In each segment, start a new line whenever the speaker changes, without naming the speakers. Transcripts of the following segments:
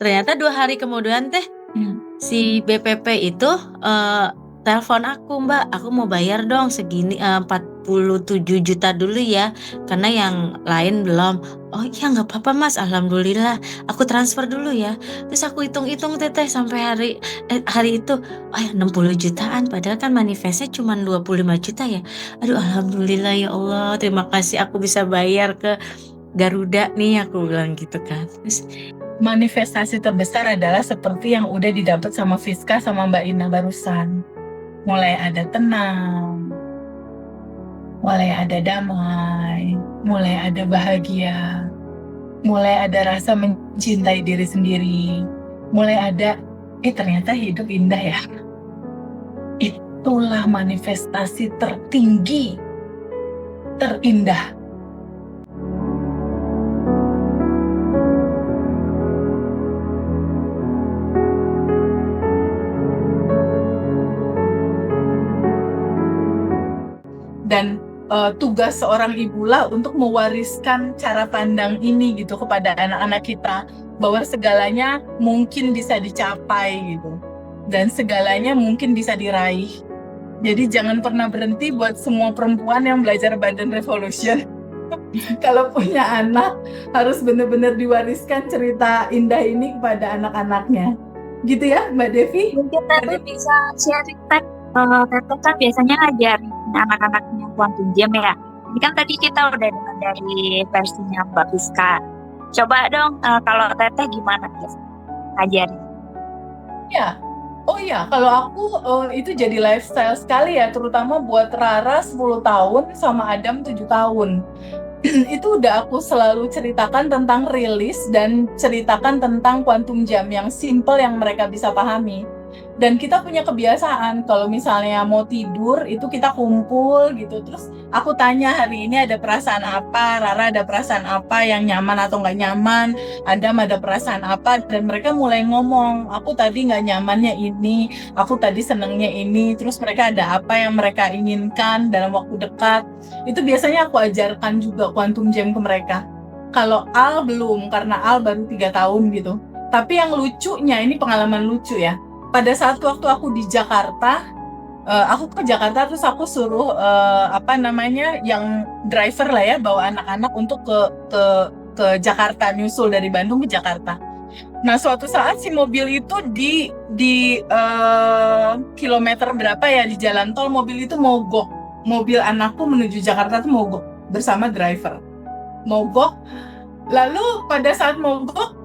Ternyata 2 hari kemudian teh, si BPP itu, telepon aku, "Mbak, aku mau bayar dong segini, 47 juta dulu ya, karena yang lain belum." "Oh iya nggak apa-apa Mas, alhamdulillah, aku transfer dulu ya." Terus aku hitung-hitung Teteh sampai hari itu, oh ya 60 jutaan padahal kan manifestnya cuman 25 juta ya. Aduh alhamdulillah ya Allah, terima kasih aku bisa bayar ke Garuda nih, aku bilang gitu kan. Terus
Manifestasi terbesar adalah seperti yang udah didapat sama Fiska sama Mbak Ina barusan. Mulai ada tenang, mulai ada damai, mulai ada bahagia, mulai ada rasa mencintai diri sendiri, mulai ada, ternyata hidup indah ya. Itulah manifestasi tertinggi, terindah. Dan tugas seorang ibulah untuk mewariskan cara pandang ini gitu kepada anak-anak kita, bahwa segalanya mungkin bisa dicapai gitu, dan segalanya mungkin bisa diraih. Jadi jangan pernah berhenti buat semua perempuan yang belajar Badan Revolution. Kalau punya anak harus benar-benar diwariskan cerita indah ini kepada anak-anaknya. Gitu ya Mbak Devi?
Mungkin Teteh bisa sharing Teh. Teteh kan biasanya ngajarin anak-anaknya quantum jam ya. Ini kan tadi kita udah dengar dari versinya Mbak Fiska. Coba dong kalau Teteh gimana guys ngajarin?
Ya. Oh iya, kalau aku itu jadi lifestyle sekali ya, terutama buat Rara 10 tahun sama Adam 7 tahun. Itu udah aku selalu ceritakan tentang rilis dan ceritakan tentang quantum jam yang simple yang mereka bisa pahami. Dan kita punya kebiasaan kalau misalnya mau tidur itu kita kumpul gitu, terus aku tanya hari ini ada perasaan apa, Rara ada perasaan apa yang nyaman atau nggak nyaman, Adam ada perasaan apa, dan mereka mulai ngomong, aku tadi nggak nyamannya ini, aku tadi senengnya ini, terus mereka ada apa yang mereka inginkan dalam waktu dekat. Itu biasanya aku ajarkan juga quantum jam ke mereka. Kalau Al belum, karena Al baru 3 tahun gitu. Tapi yang lucunya, ini pengalaman lucu ya, pada saat waktu aku di Jakarta, aku ke Jakarta terus aku suruh yang driver lah ya, bawa anak-anak untuk ke Jakarta, nyusul dari Bandung ke Jakarta. Nah suatu saat si mobil itu di kilometer berapa ya di jalan tol, mobil itu mogok. Mobil anakku menuju Jakarta tuh mogok bersama driver. Mogok. Lalu pada saat mogok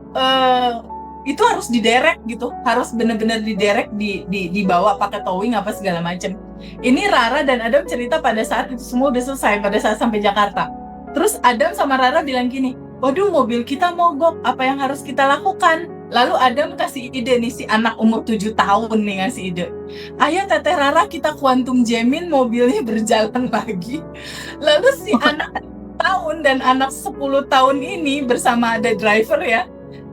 itu harus diderek gitu, harus benar-benar diderek, dibawa pakai towing apa segala macam. Ini Rara dan Adam cerita pada saat itu semua udah selesai, pada saat sampai Jakarta. Terus Adam sama Rara bilang gini, waduh mobil kita mogok, apa yang harus kita lakukan? Lalu Adam kasih ide nih, si anak umur 7 tahun nih ngasih ide. Ayo Teteh Rara kita quantum jamin mobilnya berjalan lagi. Lalu si anak tahun dan anak 10 tahun ini bersama ada driver ya,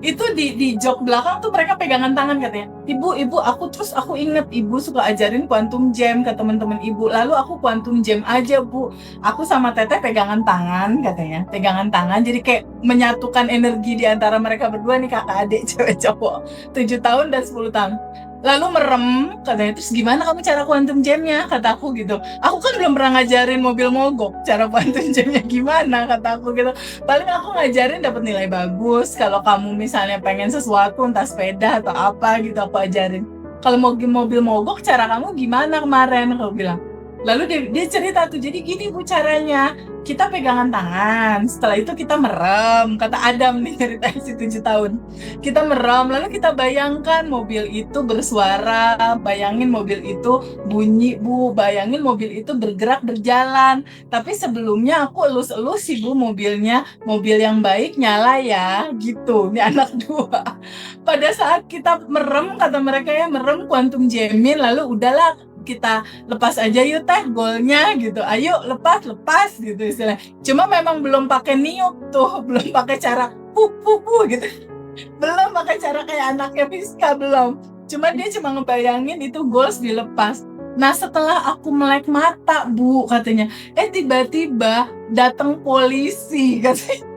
itu di jok belakang tuh mereka pegangan tangan katanya. Ibu, aku inget ibu suka ajarin quantum jam ke teman-teman ibu. Lalu aku quantum jam aja bu. Aku sama Teteh pegangan tangan katanya. Pegangan tangan jadi kayak menyatukan energi di antara mereka berdua nih, kakak adik cewek cowok 7 tahun dan 10 tahun. Lalu merem katanya, terus gimana kamu cara quantum jamnya, kata aku gitu. Aku kan belum pernah ngajarin mobil mogok, cara quantum jamnya gimana, kata aku gitu. Paling aku ngajarin dapat nilai bagus. Kalau kamu misalnya pengen sesuatu, entah sepeda atau apa gitu, aku ajarin. Kalau mobil mogok, cara kamu gimana kemarin, aku bilang. Lalu dia cerita tuh, jadi gini bu caranya, kita pegangan tangan, setelah itu kita merem, kata Adam nih ceritanya si 7 tahun. Kita merem, lalu kita bayangkan mobil itu bersuara, bayangin mobil itu bunyi bu, bayangin mobil itu bergerak berjalan. Tapi sebelumnya aku elus-elus sih bu mobilnya, mobil yang baik nyala ya, gitu. Ini anak 2. Pada saat kita merem, kata mereka ya, merem quantum jamin, lalu udahlah kita lepas aja yuk Teh golnya gitu, ayo lepas gitu istilahnya. Cuma memang belum pakai niup tuh, belum pakai cara gitu, belum pakai cara kayak anaknya Fiska, belum. Cuma dia cuma ngebayangin itu goals dilepas. Nah setelah aku melek mata bu katanya, tiba-tiba datang polisi katanya.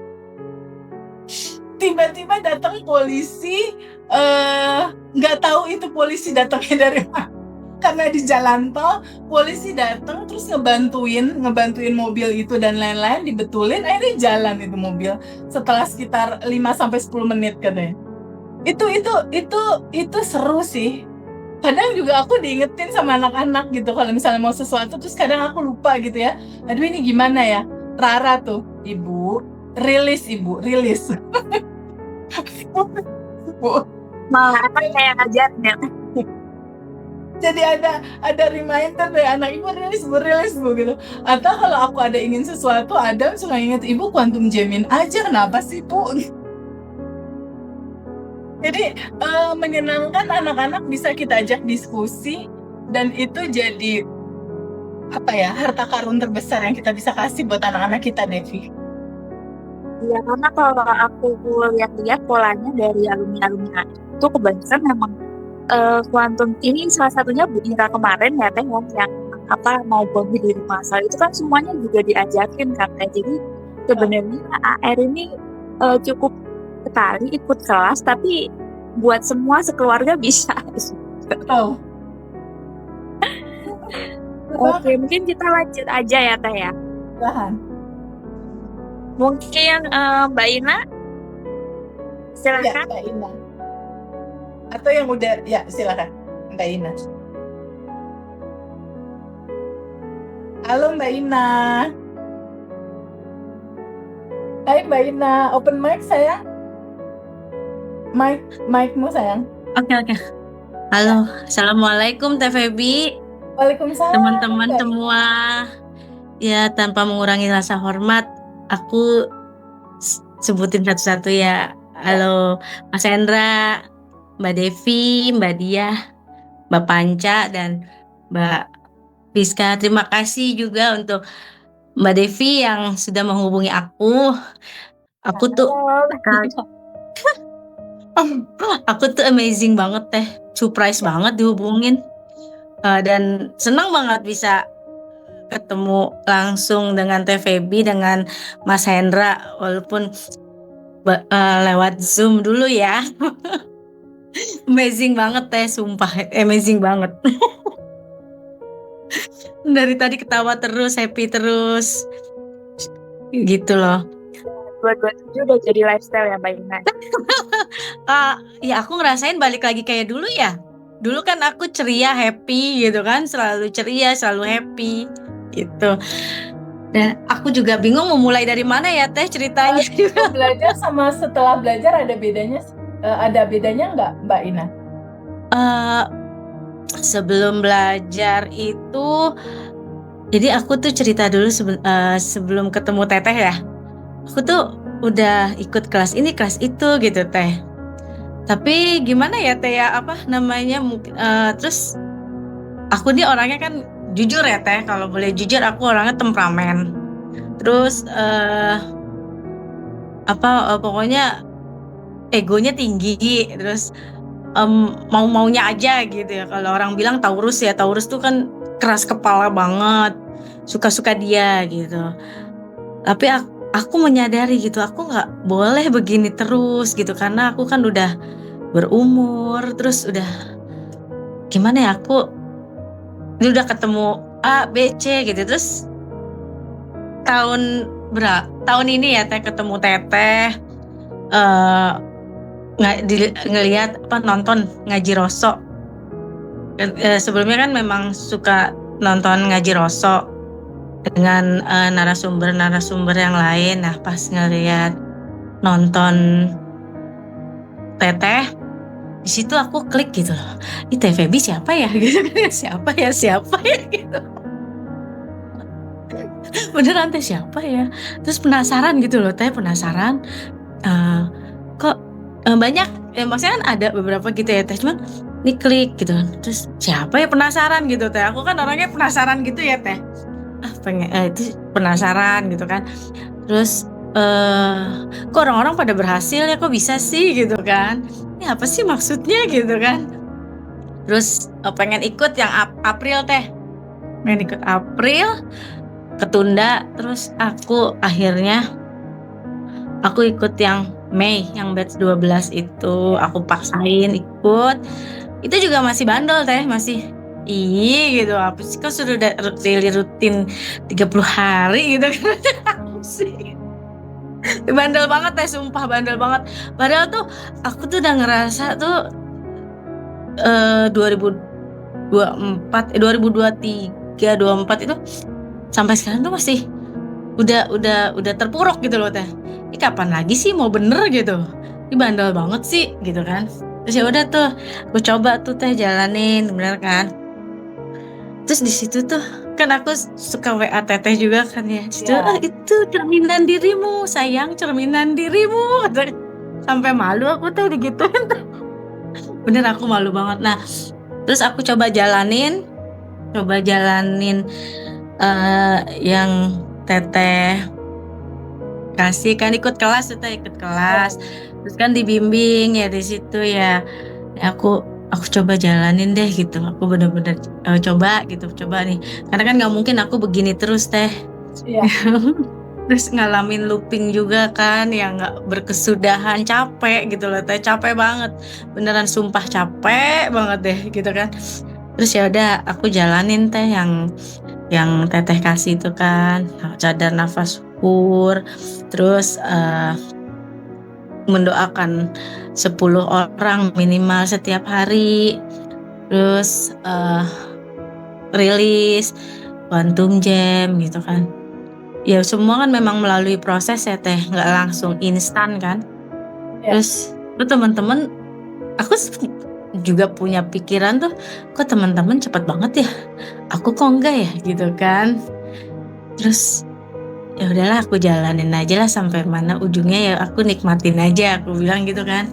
Tiba-tiba datang polisi nggak tahu itu polisi datangnya dari mana. Karena di jalan tol polisi datang terus ngebantuin mobil itu dan lain-lain, dibetulin, akhirnya jalan itu mobil setelah sekitar 5-10 menit katanya. Itu seru sih. Kadang juga aku diingetin sama anak-anak gitu kalau misalnya mau sesuatu, terus kadang aku lupa gitu ya. Aduh, ini gimana ya? Rara tuh, ibu rilis. Ibu.
Malah apa kayak ngajarin ya.
Jadi ada reminder dari anak, ibu rilis bu gitu. Atau kalau aku ada ingin sesuatu, Adam suka inget, ibu quantum jamming aja, kenapa sih bu? Jadi menyenangkan, anak-anak bisa kita ajak diskusi, dan itu jadi apa ya, harta karun terbesar yang kita bisa kasih buat anak-anak kita, Devi.
Iya, karena kalau aku lihat-lihat polanya dari alumni itu kebanyakan memang kuantum ini salah satunya Bu Ira kemarin ya Teh, yang apa mau bom di rumah asal itu kan semuanya juga diajakin kan Teh. Jadi sebenarnya AR ini cukup sekali ikut kelas, tapi buat semua sekeluarga bisa.
Oh.
Oke, mungkin kita lanjut aja ya Teh ya.
Silahkan.
Mungkin Mbak Ina, silakan.
Ya, Mbak Ina. Atau yang udah, ya silakan Mbak Ina. Halo Mbak Ina. Hai Mbak Ina, open mic sayang. Mic-mu sayang.
Oke. Halo, Assalamualaikum Teh Febi,
Waalaikumsalam.
teman-teman semua. Ya, tanpa mengurangi rasa hormat, aku sebutin satu-satu ya. Halo Mas Hendra, Mbak Devi, Mbak Diah, Mbak Panca, dan Mbak Rizka. Terima kasih juga untuk Mbak Devi yang sudah menghubungi aku. Aku tuh amazing banget Teh, surprise banget dihubungin, dan senang banget bisa ketemu langsung dengan Teh Febi, dengan Mas Hendra, walaupun lewat Zoom dulu ya. Amazing banget Teh, sumpah amazing banget. Dari tadi ketawa terus, happy terus, gitu loh.
2027 udah jadi lifestyle ya Mbak Ina.
Ya aku ngerasain balik lagi kayak dulu ya. Dulu kan aku ceria, happy gitu kan, selalu ceria, selalu happy gitu. Dan aku juga bingung mau mulai dari mana ya Teh ceritanya.
Belajar sama setelah belajar ada bedanya nggak Mbak Ina?
Sebelum belajar itu, jadi aku tuh cerita dulu sebelum ketemu Teteh ya. Aku tuh udah ikut kelas ini kelas itu gitu Teh. Tapi gimana ya Teh ya, apa namanya, terus aku nih orangnya kan jujur ya Teh, kalau boleh jujur aku orangnya temperamen. Terus pokoknya egonya tinggi, terus mau-maunya aja gitu ya. Kalau orang bilang Taurus ya, Taurus tuh kan keras kepala banget, suka-suka dia gitu. Tapi aku menyadari gitu, aku nggak boleh begini terus gitu, karena aku kan udah berumur, terus udah gimana ya, aku udah ketemu A, B, C gitu. Terus tahun ini ya Teh ketemu Teteh, ngelihat nonton Ngaji Roso. Sebelumnya kan memang suka nonton Ngaji Roso dengan narasumber yang lain. Nah pas ngelihat nonton Teteh, di situ aku klik gitu loh. Ini Teh Febi siapa ya? Gitu. Siapa ya gitu. Beneran Teh siapa ya? Terus penasaran gitu loh Teh, penasaran. Kok banyak ya, maksudnya kan ada beberapa gitu ya Teh, cuman ini klik gitu kan. Terus siapa ya, penasaran gitu Teh. Aku kan orangnya penasaran gitu ya Teh. Itu penasaran gitu kan. Terus kok orang-orang pada berhasil ya, kok bisa sih gitu kan. Ini apa sih maksudnya gitu kan. Terus pengen ikut yang April Teh. Pengen ikut April, ketunda. Terus aku akhirnya ikut yang Mei yang batch 12 itu aku paksain ikut. Itu juga masih bandel teh, masih gitu. Apa sih kok sudah daily rutin 30 hari gitu kan. Apa sih? Bandel banget teh, sumpah bandel banget. Padahal tuh aku tuh udah ngerasa tuh 2023, 24 itu sampai sekarang tuh masih udah terpuruk gitu loh teh. Ini kapan lagi sih mau bener gitu? Ini bandel banget sih gitu kan. Terus ya udah tuh aku coba tuh teh jalanin, bener kan. Terus di situ tuh kan aku suka WA teteh juga kan ya. Situ, itu cerminan dirimu sayang, cerminan dirimu. Sampai malu aku tuh digituin tuh. Bener aku malu banget. Nah terus aku coba jalanin yang teteh kasih kan, ikut kelas terus kan dibimbing ya di situ ya. Aku coba jalanin deh gitu. Aku bener-bener coba nih, karena kan nggak mungkin aku begini terus teh. Terus ngalamin looping juga kan yang nggak berkesudahan, capek gitu loh teh, capek banget beneran, sumpah capek banget deh gitu kan. Terus ya udah aku jalanin teh yang teteh kasih itu kan, cadar nafas syukur, terus mendoakan 10 orang minimal setiap hari, terus rilis quantum jam gitu kan. Ya semua kan memang melalui proses ya teh, nggak langsung instan kan. Terus teman-teman, aku juga punya pikiran tuh, kok teman-teman cepat banget ya, aku kok enggak ya gitu kan. Terus ya udahlah aku jalanin aja lah sampai mana ujungnya ya aku nikmatin aja, aku bilang gitu kan.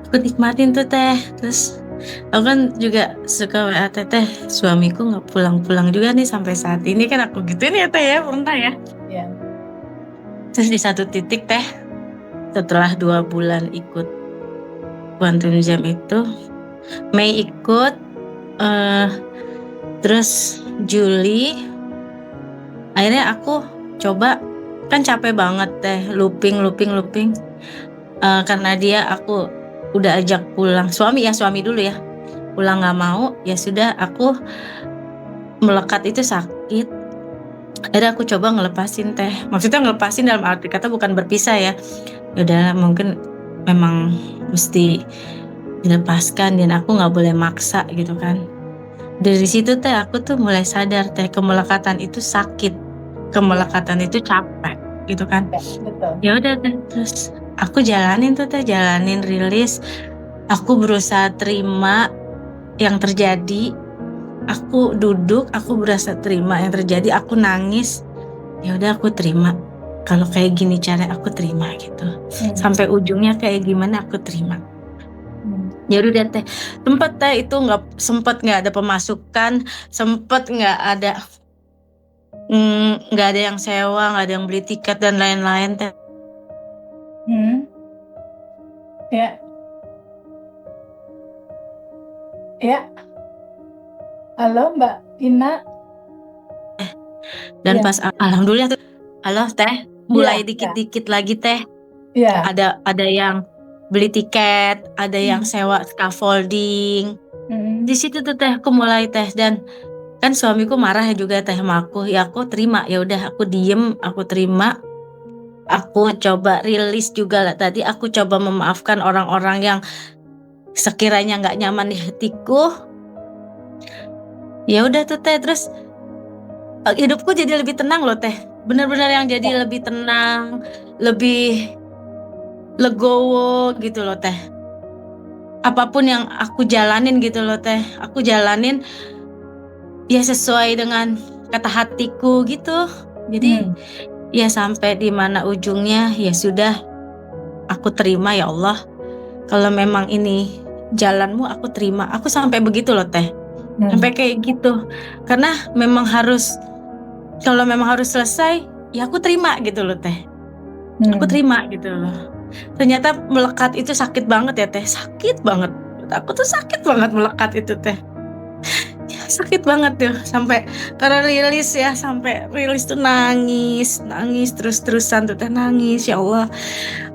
Aku nikmatin tuh teh. Terus aku kan juga suka WA teteh, suamiku nggak pulang-pulang juga nih sampai saat ini kan, aku gituin ya teh ya, pernah ya. Terus di satu titik teh, setelah 2 bulan ikut quantum jam itu, Mei ikut, terus Juli akhirnya aku coba, kan capek banget teh, looping karena dia aku udah ajak pulang suami dulu ya, pulang nggak mau, ya sudah aku melekat itu sakit. Akhirnya aku coba ngelepasin teh, maksudnya ngelepasin dalam arti kata bukan berpisah ya. Udah mungkin memang mesti dilepaskan dan aku nggak boleh maksa gitu kan. Dari situ teh aku tuh mulai sadar teh, kemelekatan itu sakit, kemelekatan itu capek gitu kan. Ya udah teh, terus aku jalanin rilis, aku berusaha terima yang terjadi. Aku duduk, aku berasa terima yang terjadi, aku nangis. Ya udah aku terima. Kalau kayak gini cara aku terima gitu. Sampai ujungnya kayak gimana aku terima. Ya udah teh. Sempet teh itu nggak ada pemasukan, sempet nggak ada yang sewa, nggak ada yang beli tiket dan lain-lain teh.
Ya. Halo Mbak Ina.
Dan pas alhamdulillah tuh, halo teh, mulai dikit-dikit lagi teh. Ada yang beli tiket, ada yang sewa scaffolding. Di situ tuh teh aku mulai teh, dan kan suamiku marah juga teh sama aku. Ya aku terima, ya udah aku diem, aku terima. Aku coba rilis juga lah tadi, aku coba memaafkan orang-orang yang sekiranya nggak nyaman di hatiku. Ya udah tuh teh, terus hidupku jadi lebih tenang loh teh, benar-benar yang jadi lebih tenang, lebih legowo gitu loh teh. Apapun yang aku jalanin gitu loh teh, aku jalanin ya sesuai dengan kata hatiku gitu. Jadi ya sampai di mana ujungnya ya sudah, aku terima ya Allah. Kalau memang ini jalanmu aku terima. Aku sampai begitu loh teh. Sampai kayak gitu. Karena memang kalau memang harus selesai, ya aku terima gitu loh teh. Aku terima gitu loh. Ternyata melekat itu sakit banget ya teh. Sakit banget. Aku tuh sakit banget melekat itu teh. Ya, sakit banget tuh. Sampai karena rilis ya, sampai rilis tuh nangis terus-terusan tuh teh, nangis. Ya Allah,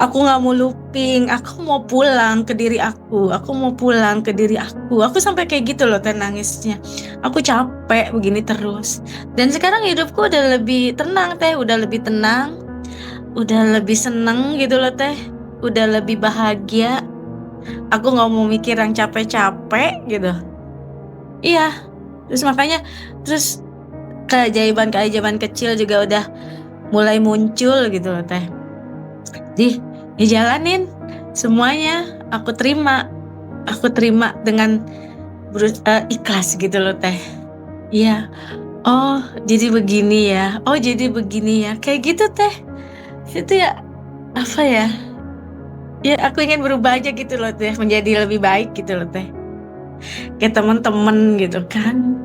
aku gak mau looping. saking aku mau pulang ke diri aku mau pulang ke diri aku sampai kayak gitu loh teh nangisnya. Aku capek begini terus. Dan sekarang hidupku udah lebih tenang teh, udah lebih tenang, udah lebih seneng gitu loh teh, udah lebih bahagia. Aku nggak mau mikir yang capek-capek gitu. Iya, terus makanya terus keajaiban kecil juga udah mulai muncul gitu loh teh. Dijalanin semuanya, aku terima dengan ikhlas gitu loh teh. Iya, oh jadi begini ya, kayak gitu teh. Itu ya apa ya? Ya aku ingin berubah aja gitu loh teh, menjadi lebih baik gitu loh teh. Kayak temen-temen gitu kan.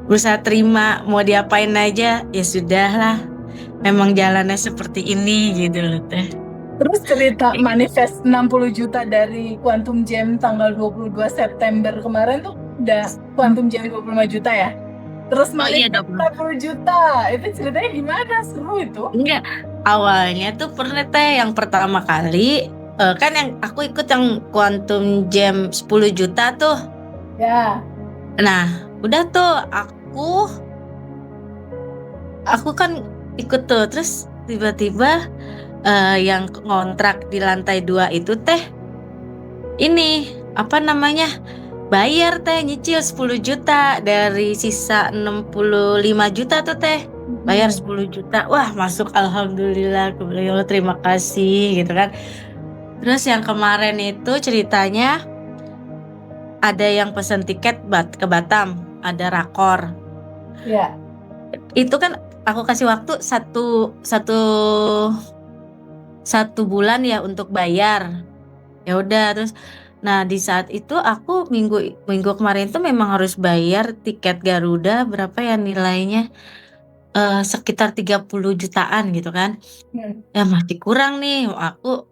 Berusaha terima, mau diapain aja, ya sudahlah. Memang jalannya seperti ini gitu loh teh.
Terus cerita manifest 60 juta dari Quantum Jam tanggal 22 September kemarin tuh udah Quantum Jam 25 juta ya? Terus
iya,
manifest 40 juta, itu ceritanya gimana? Seru itu?
Enggak, awalnya tuh pernah teh yang pertama kali kan yang aku ikut yang Quantum Jam 10 juta tuh.
Ya.
Nah, udah tuh aku kan ikut tuh, terus tiba-tiba yang ngontrak di lantai 2 itu teh ini apa namanya? Bayar teh nyicil 10 juta dari sisa 65 juta tuh teh. Bayar 10 juta. Wah, masuk alhamdulillah. Aku bilang, ya Allah, terima kasih gitu kan. Terus yang kemarin itu ceritanya ada yang pesen tiket ke Batam, ada rakor.
Ya.
Itu kan aku kasih waktu satu bulan ya untuk bayar. Ya udah, terus nah di saat itu aku minggu kemarin tuh memang harus bayar tiket Garuda berapa ya nilainya, sekitar 30 jutaan gitu kan. Ya masih kurang nih, aku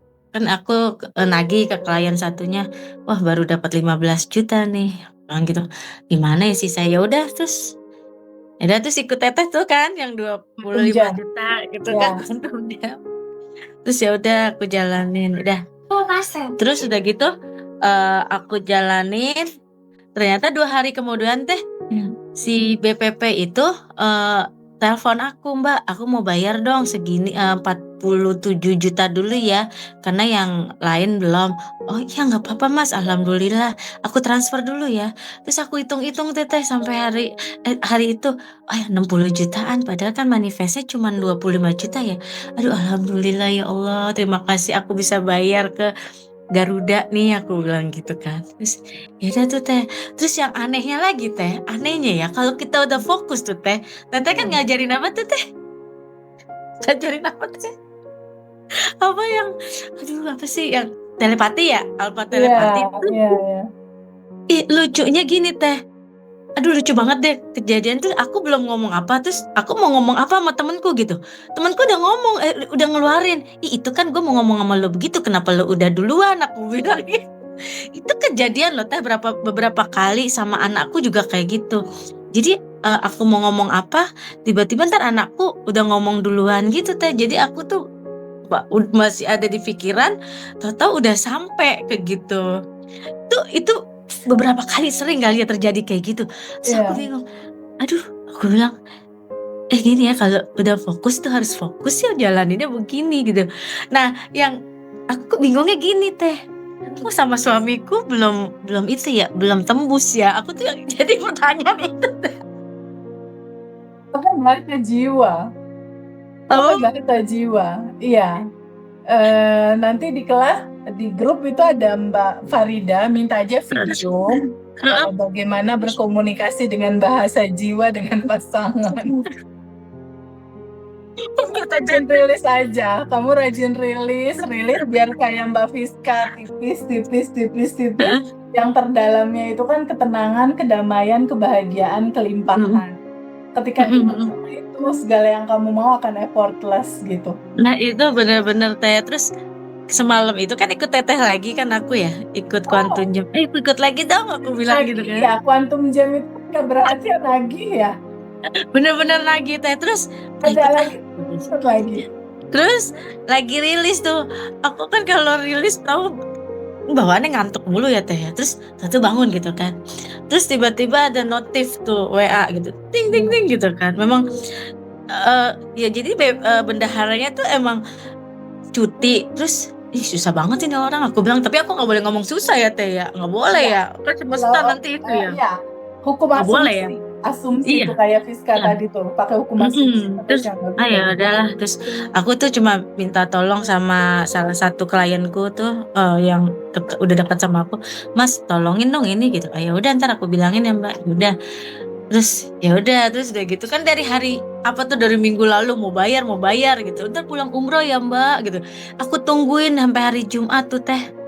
nagih ke klien satunya, wah baru dapat 15 juta nih, bilang gitu. Gimana ya sih saya, udah terus ikut teteh tuh kan yang 25 juta gitu kan. Terus ya udah aku jalanin, udah. Terus udah gitu aku jalanin, ternyata 2 hari kemudian teh si BPP itu telepon aku, Mbak, aku mau bayar dong segini 47 juta dulu ya, karena yang lain belum. Oh iya nggak apa-apa Mas, alhamdulillah, aku transfer dulu ya. Terus aku hitung-hitung teteh sampai hari itu, oh ya 60 jutaan, padahal kan manifestnya cuma 25 juta ya. Aduh alhamdulillah ya Allah, terima kasih aku bisa bayar ke Garuda nih, aku bilang gitu kan. Terus ya udah tuh teh. Terus yang anehnya lagi teh, ya kalau kita udah fokus tuh teh, teteh kan ngajarin apa tuh teh? Ngajarin apa teh? Apa yang, aduh apa sih yang telepati ya? Alpha telepati. Ih lucunya gini teh. Aduh lucu banget deh kejadian tuh, aku belum ngomong apa, terus aku mau ngomong apa sama temenku gitu. Temenku udah ngomong, udah ngeluarin. Ih itu kan gue mau ngomong sama lo begitu, kenapa lo udah duluan, aku bilang gitu. Itu kejadian loh teh beberapa kali sama anakku juga kayak gitu. Jadi aku mau ngomong apa, tiba-tiba ntar anakku udah ngomong duluan gitu teh. Jadi aku tuh masih ada di pikiran, tahu-tahu udah sampai ke gitu. Itu beberapa kali sering kali ya terjadi kayak gitu. Terus aku bingung. Aduh, aku bilang gini ya, kalau udah fokus tuh harus fokus ya, jalaninnya begini gitu. Nah, yang aku bingungnya gini teh. Aku sama suamiku belum itu ya, belum tembus ya. Aku tuh yang jadi pertanyaan itu teh.
Apa balik ke jiwa? Balik ke jiwa. Iya. Nanti di kelas, di grup itu ada Mbak Farida, minta aja video bagaimana berkomunikasi dengan bahasa jiwa dengan pasangan. Kamu rajin rilis aja, biar kayak Mbak Fiska, tipis. Yang terdalamnya itu kan ketenangan, kedamaian, kebahagiaan, kelimpahan. Ketika itu segala yang kamu mau akan effortless gitu.
Nah itu benar-benar teh. Terus semalam itu kan ikut teteh lagi kan aku ya, ikut Quantum Jam. Ikut lagi dong, aku bilang gitu kan.
Iya, Quantum Jam itu kan berarti lagi ya.
Bener-bener lagi teh. Terus
ada lagi.
Terus lagi rilis tuh, aku kan kalau rilis tahu bawaannya ngantuk mulu ya Teh ya. Terus satu bangun gitu kan. Terus tiba-tiba ada notif tuh WA gitu, ting ting ting gitu kan. Memang ya jadi bendaharanya tuh emang cuti. Terus ih susah banget ini orang, aku bilang. Tapi aku nggak boleh ngomong susah ya Teh ya, nggak boleh
Ya,
ya. Kan semesta nanti itu ya,
ya, hukum
nggak boleh ya.
asumsi
Iya.
itu kayak Fiska
Iya.
tadi tuh, pakai hukum asumsi.
Terus ya udahlah, terus aku tuh cuma minta tolong sama salah satu klienku tuh yang udah dekat sama aku, Mas tolongin dong ini gitu. Ya udah ntar aku bilangin ya Mbak. Udah. Terus ya udah, terus udah gitu kan dari hari apa tuh dari minggu lalu mau bayar gitu. Ntar pulang umroh ya Mbak gitu. Aku tungguin sampai hari Jumat tuh Teh.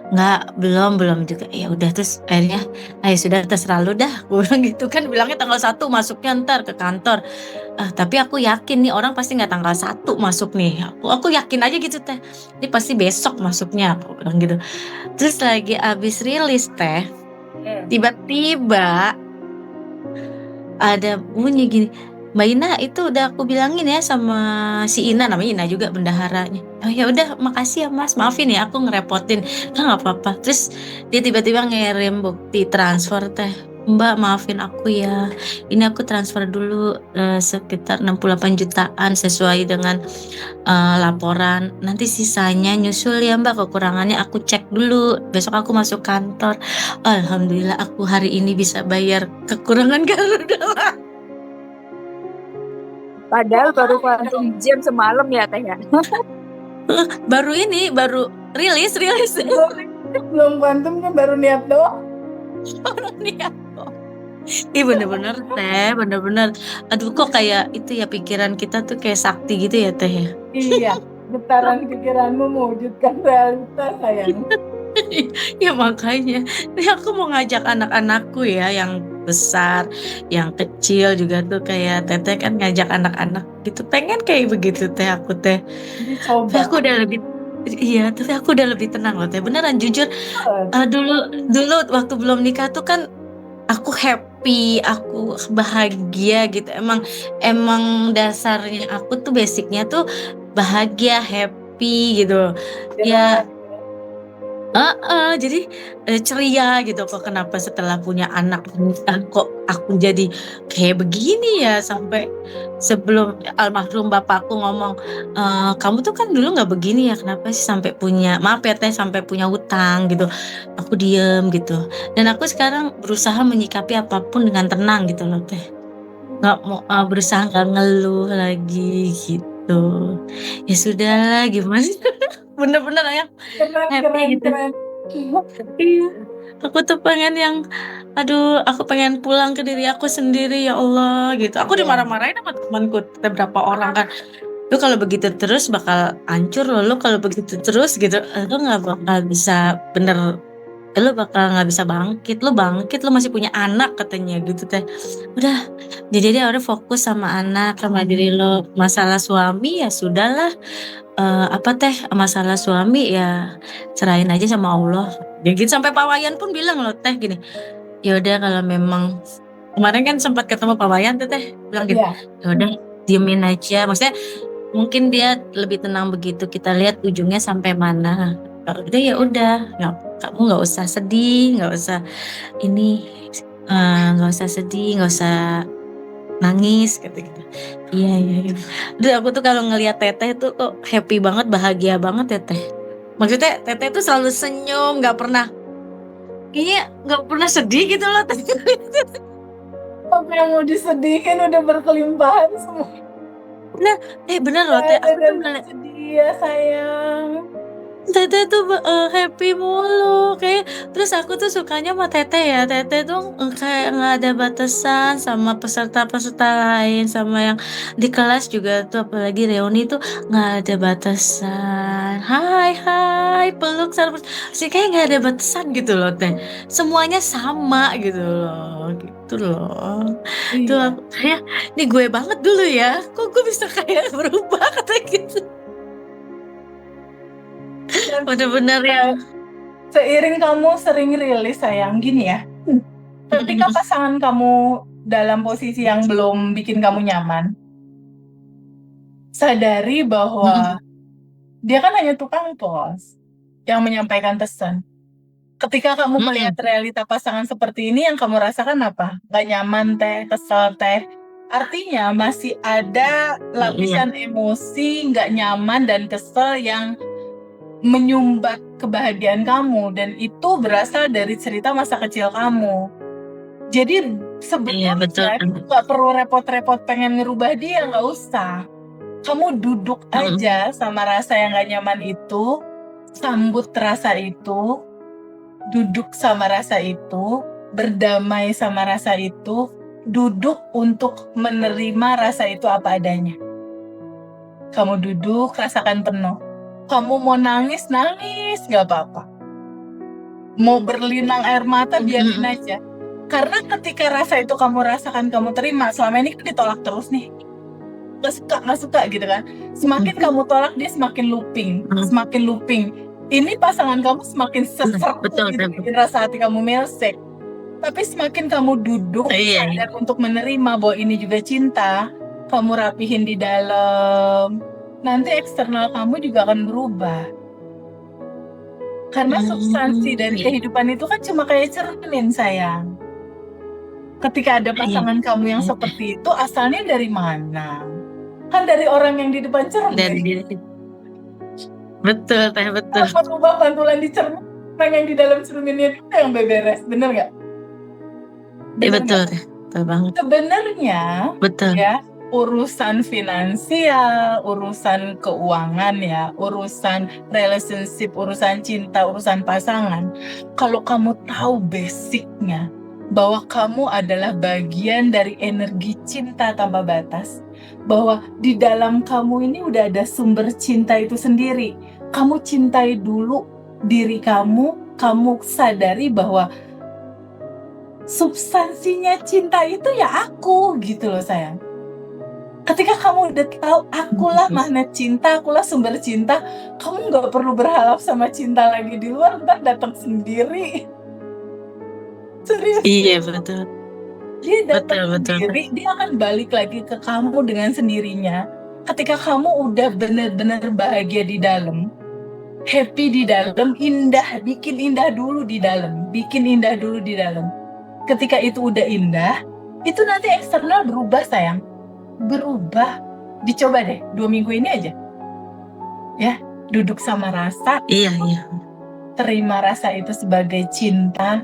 Nggak, belum juga. Ya udah, terus akhirnya ayo sudah terserah lu dah, gue bilang gitu kan. Bilangnya tanggal 1 masuknya ntar ke kantor. Tapi aku yakin nih orang pasti nggak tanggal 1 masuk nih. Aku yakin aja gitu Teh, ini pasti besok masuknya, aku bilang gitu. Terus lagi abis rilis Teh, tiba-tiba ada bunyi gini, Mbak Ina itu udah aku bilangin ya sama si Ina, namanya Ina juga bendaharanya. Oh ya udah, makasih ya Mas, maafin ya aku ngerepotin. Nggak apa-apa. Terus dia tiba-tiba ngirim bukti transfer Teh. Mbak maafin aku ya, ini aku transfer dulu sekitar 68 jutaan sesuai dengan laporan. Nanti sisanya nyusul ya Mbak, kekurangannya aku cek dulu. Besok aku masuk kantor. Alhamdulillah aku hari ini bisa bayar kekurangan Garuda.
Padahal baru quantum jam semalam ya Teh ya.
Baru rilis.
Belum quantum kan, baru niat doang.
Ih bener-bener Teh, bener-bener. Aduh kok kayak itu ya, pikiran kita tuh kayak sakti gitu ya Teh ya.
Iya, getaran pikiranmu mewujudkan realitas sayang.
Ya makanya, nih aku mau ngajak anak-anakku ya, yang besar, yang kecil juga tuh kayak Teteh kan ngajak anak-anak gitu. Pengen kayak begitu Teh aku Teh. Tapi
Dicoba.
aku udah lebih tapi aku udah lebih tenang loh Teh. Beneran jujur, dulu waktu belum nikah tuh kan aku happy, aku bahagia gitu. Emang dasarnya aku tuh basicnya tuh bahagia, happy gitu. Ya, jadi ceria gitu. Kok kenapa setelah punya anak kok aku jadi kayak begini ya. Sampai sebelum almarhum bapakku ngomong, kamu tuh kan dulu nggak begini ya, kenapa sih sampai punya, maaf ya Teh, sampai punya hutang gitu. Aku diem gitu. Dan aku sekarang berusaha menyikapi apapun dengan tenang gitu loh Teh. Nggak mau berusaha nggak ngeluh lagi gitu. Ya sudahlah, gimana. Bener-bener ya happy gitu.
Keren.
Iya, aku tuh pengen aku pengen pulang ke diri aku sendiri ya Allah gitu. Aku dimarah-marahin sama temanku beberapa orang kan. Lu kalau begitu terus bakal hancur loh. Lu kalau begitu terus gitu, lu nggak bakal bisa lu bakal nggak bisa bangkit. Lu masih punya anak katanya gitu Teh. Udah, jadi dia udah fokus sama anak, sama diri lo. Masalah suami ya sudahlah. Teh, masalah suami ya serahin aja sama Allah. Ya gitu, sampai Pak Wayan pun bilang loh Teh gini, ya udah kalau memang kemarin kan sempat ketemu Pak Wayan Teh bilang gitu, ya udah diemin aja. Maksudnya mungkin dia lebih tenang begitu, kita lihat ujungnya sampai mana. Kalau udah ya udah, kamu nggak usah sedih, nggak usah sedih, nggak usah nangis gitu. Iya. Duh, aku tuh kalau ngelihat Teteh tuh kok happy banget, bahagia banget ya Teh. Maksudnya Teteh tuh selalu senyum, kayaknya nggak pernah sedih gitu loh Teh.
Apa yang mau disedihin udah berkelimpahan semua.
Nah, bener loh Teh, aku tuh
sedih ya sayang.
Teteh tuh happy mulu kayak. Terus aku tuh sukanya sama Teteh ya. Teteh tuh kayak nggak ada batasan sama peserta-peserta lain, sama yang di kelas juga tuh, apalagi reuni tuh nggak ada batasan. Hai peluk sih, kayak nggak ada batasan gitu loh Teh. Semuanya sama gitu loh. Tuh aku kayak, ini gue banget dulu ya. Kok gue bisa kayak berubah kata gitu. Bener-bener ya.
Seiring kamu sering rilis sayang gini ya, ketika pasangan kamu dalam posisi yang belum bikin kamu nyaman, sadari bahwa dia kan hanya tukang pos yang menyampaikan pesan. Ketika kamu melihat realita pasangan seperti ini, yang kamu rasakan apa? Gak nyaman teh, kesel teh. Artinya masih ada lapisan emosi gak nyaman dan kesel yang menyumbat kebahagiaan kamu. Dan itu berasal dari cerita masa kecil kamu. Jadi sebetulnya gak perlu repot-repot pengen ngerubah dia, gak usah. Kamu duduk aja sama rasa yang gak nyaman itu, sambut rasa itu, duduk sama rasa itu, berdamai sama rasa itu, duduk untuk menerima rasa itu apa adanya. Kamu duduk, rasakan penuh. Kamu mau nangis, nangis, gak apa-apa. Mau berlinang air mata, biarin aja. Karena ketika rasa itu kamu rasakan, kamu terima, selama ini kan ditolak terus nih. Gak suka gitu kan. Semakin kamu tolak, dia semakin looping. Semakin looping. Ini pasangan kamu semakin seserpu gitu, bikin rasa hati kamu melsek. Tapi semakin kamu duduk sadar untuk menerima bahwa ini juga cinta, kamu rapihin di dalam, nanti eksternal kamu juga akan berubah. Karena substansi dari kehidupan itu kan cuma kayak cermin, sayang. Ketika ada pasangan kamu yang seperti itu, asalnya dari mana? Kan dari orang yang di depan cermin.
Betul, teh, betul.
Apa ubah pantulan di cermin, orang yang di dalam cerminnya itu yang beberes, bener nggak?
Betul, betul banget.
Sebenarnya,
betul.
Ya, urusan finansial, urusan keuangan ya, urusan relationship, urusan cinta, urusan pasangan. Kalau kamu tahu basicnya, bahwa kamu adalah bagian dari energi cinta tanpa batas, bahwa di dalam kamu ini udah ada sumber cinta itu sendiri. Kamu cintai dulu diri kamu sadari bahwa substansinya cinta itu ya aku gitu loh, sayang. Ketika kamu udah tahu akulah magnet cinta, akulah sumber cinta, kamu gak perlu berharap sama cinta lagi di luar, ntar datang sendiri. Serius.
Iya, betul.
Dia datang sendiri, dia akan balik lagi ke kamu dengan sendirinya. Ketika kamu udah benar-benar bahagia di dalam, happy di dalam, indah, bikin indah dulu di dalam, Ketika itu udah indah, itu nanti eksternal berubah, sayang. Berubah. Dicoba deh 2 minggu ini aja. Ya, duduk sama rasa.
Iya.
Terima rasa itu sebagai cinta.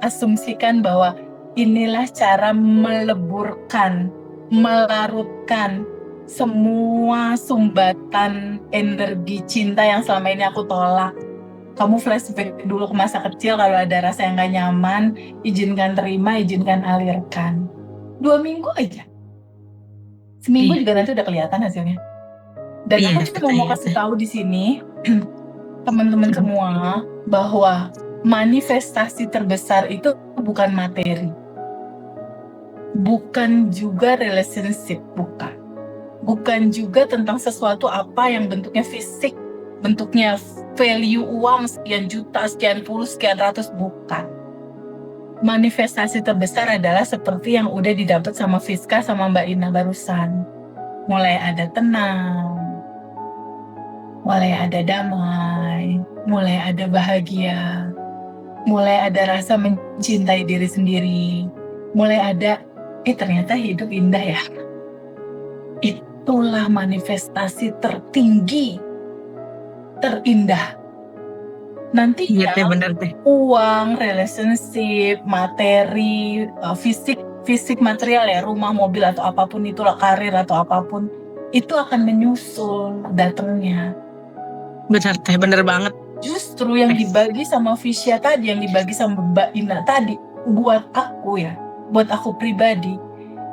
Asumsikan bahwa inilah cara meleburkan, melarutkan semua sumbatan energi cinta yang selama ini aku tolak. Kamu flashback dulu ke masa kecil, kalau ada rasa yang gak nyaman, izinkan terima, izinkan alirkan. 2 minggu aja. Seminggu juga nanti udah kelihatan hasilnya. Dan aku cuma mau kasih tahu di sini, teman-teman semua, bahwa manifestasi terbesar itu bukan materi. Bukan juga relationship, bukan. Bukan juga tentang sesuatu apa yang bentuknya fisik, bentuknya value uang sekian juta, sekian puluh, sekian ratus, bukan. Manifestasi terbesar adalah seperti yang udah didapat sama Fiska sama Mbak Ina barusan. Mulai ada tenang, mulai ada damai, mulai ada bahagia, mulai ada rasa mencintai diri sendiri, mulai ada, ternyata hidup indah ya. Itulah manifestasi tertinggi, terindah. Nanti ya, uang, relationship, materi, fisik material ya, rumah, mobil atau apapun itulah, karir atau apapun, itu akan menyusul datangnya.
Benar teh, bener banget.
Justru yang dibagi sama Fisya tadi, yang dibagi sama Mbak Ina tadi, buat aku pribadi,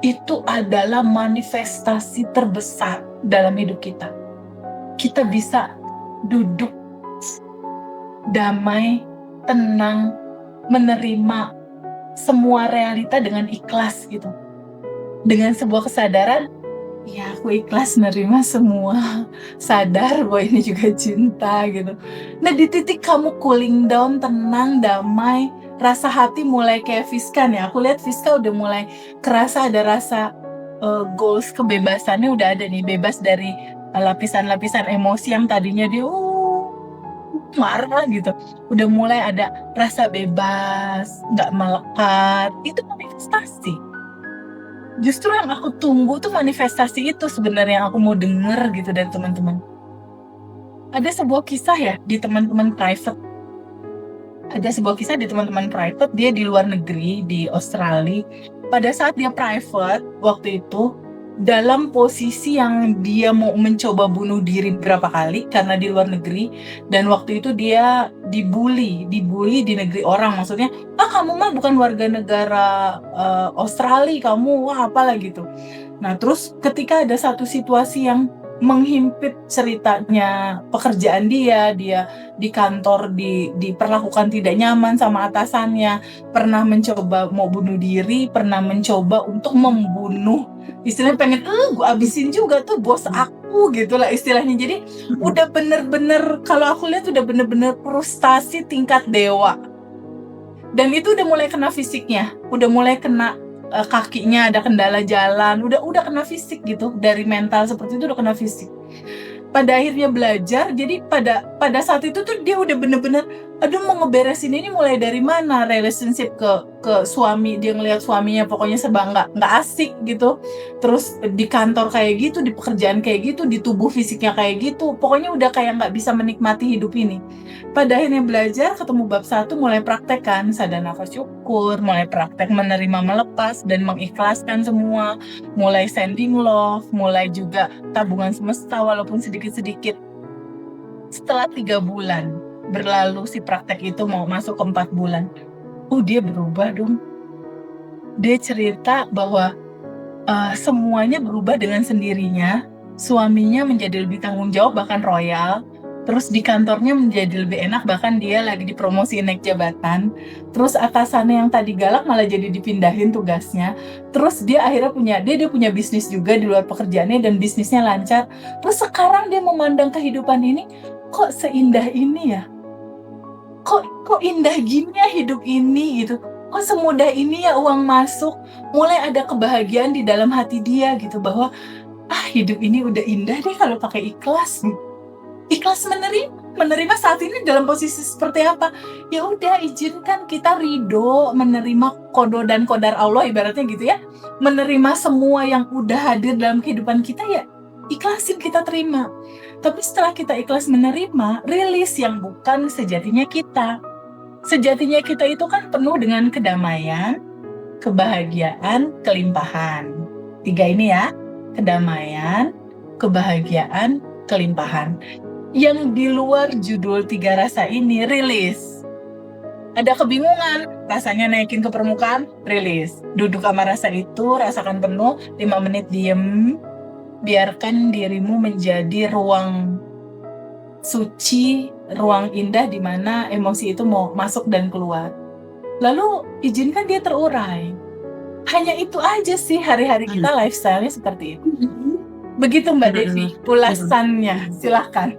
itu adalah manifestasi terbesar dalam hidup kita. Kita bisa duduk damai, tenang, menerima semua realita dengan ikhlas gitu. Dengan sebuah kesadaran, ya aku ikhlas menerima semua, sadar bahwa ini juga cinta gitu. Nah di titik kamu cooling down, tenang, damai, rasa hati mulai kayak Fiska nih. Aku lihat Fiska udah mulai kerasa ada rasa goals kebebasannya udah ada nih, bebas dari lapisan-lapisan emosi yang tadinya dia marah gitu, udah mulai ada rasa bebas, nggak melekat. Itu manifestasi. Justru yang aku tunggu tuh manifestasi itu sebenarnya, yang aku mau denger gitu dari teman-teman. Ada sebuah kisah ya di teman-teman private. Dia di luar negeri, di Australia. Pada saat dia private waktu itu, dalam posisi yang dia mau mencoba bunuh diri berapa kali karena di luar negeri, dan waktu itu dia dibully di negeri orang, maksudnya kamu mah bukan warga negara Australia, kamu apalah gitu. Nah terus ketika ada satu situasi yang menghimpit ceritanya pekerjaan dia di kantor diperlakukan tidak nyaman sama atasannya, pernah mencoba mau bunuh diri, pernah mencoba untuk membunuh, istilahnya pengen gue abisin juga tuh bos aku gitulah istilahnya. Jadi udah bener-bener, kalau aku lihat udah bener-bener frustasi tingkat dewa. Dan itu udah mulai kena fisiknya, udah mulai kena kakinya ada kendala jalan, udah kena fisik gitu. Dari mental seperti itu udah kena fisik. Pada akhirnya belajar, jadi pada saat itu tuh dia udah bener-bener mau ngeberesin ini mulai dari mana, relationship ke suami, dia ngelihat suaminya pokoknya serba nggak asik gitu, terus di kantor kayak gitu, di pekerjaan kayak gitu, di tubuh fisiknya kayak gitu, pokoknya udah kayak nggak bisa menikmati hidup ini. Pada akhirnya belajar, ketemu bab 1, mulai praktekkan sadar nafas syukur, mulai praktek menerima, melepas dan mengikhlaskan semua, mulai sending love, mulai juga tabungan semesta walaupun sedikit-sedikit. Setelah 3 bulan berlalu, si praktek itu mau masuk ke 4 bulan. Dia berubah dong. Dia cerita bahwa semuanya berubah dengan sendirinya. Suaminya menjadi lebih tanggung jawab, bahkan royal. Terus di kantornya menjadi lebih enak, bahkan dia lagi dipromosiin naik jabatan. Terus atasannya yang tadi galak malah jadi dipindahin tugasnya. Terus dia akhirnya punya bisnis juga di luar pekerjaannya, dan bisnisnya lancar. Terus sekarang dia memandang kehidupan ini, kok seindah ini ya? Kok indah gini ya hidup ini gitu? Kok semudah ini ya uang masuk? Mulai ada kebahagiaan di dalam hati dia gitu, bahwa hidup ini udah indah deh kalau pakai ikhlas. Ikhlas menerima saat ini dalam posisi seperti apa, ya udah izinkan kita ridho, menerima kodo dan kodar Allah ibaratnya gitu ya, menerima semua yang udah hadir dalam kehidupan kita, ya ikhlasin, kita terima. Tapi setelah kita ikhlas menerima, rilis yang bukan sejatinya kita. Sejatinya kita itu kan penuh dengan kedamaian, kebahagiaan, kelimpahan. 3 ini ya, kedamaian, kebahagiaan, kelimpahan. Yang di luar judul 3 rasa ini, rilis. Ada kebingungan, rasanya naikin ke permukaan, rilis. Duduk sama rasa itu, rasakan penuh, 5 menit diem. Biarkan dirimu menjadi ruang suci, ruang indah di mana emosi itu mau masuk dan keluar. Lalu izinkan dia terurai. Hanya itu aja sih hari-hari kita, lifestyle-nya seperti itu. Begitu Mbak Devi, ulasannya. Silahkan.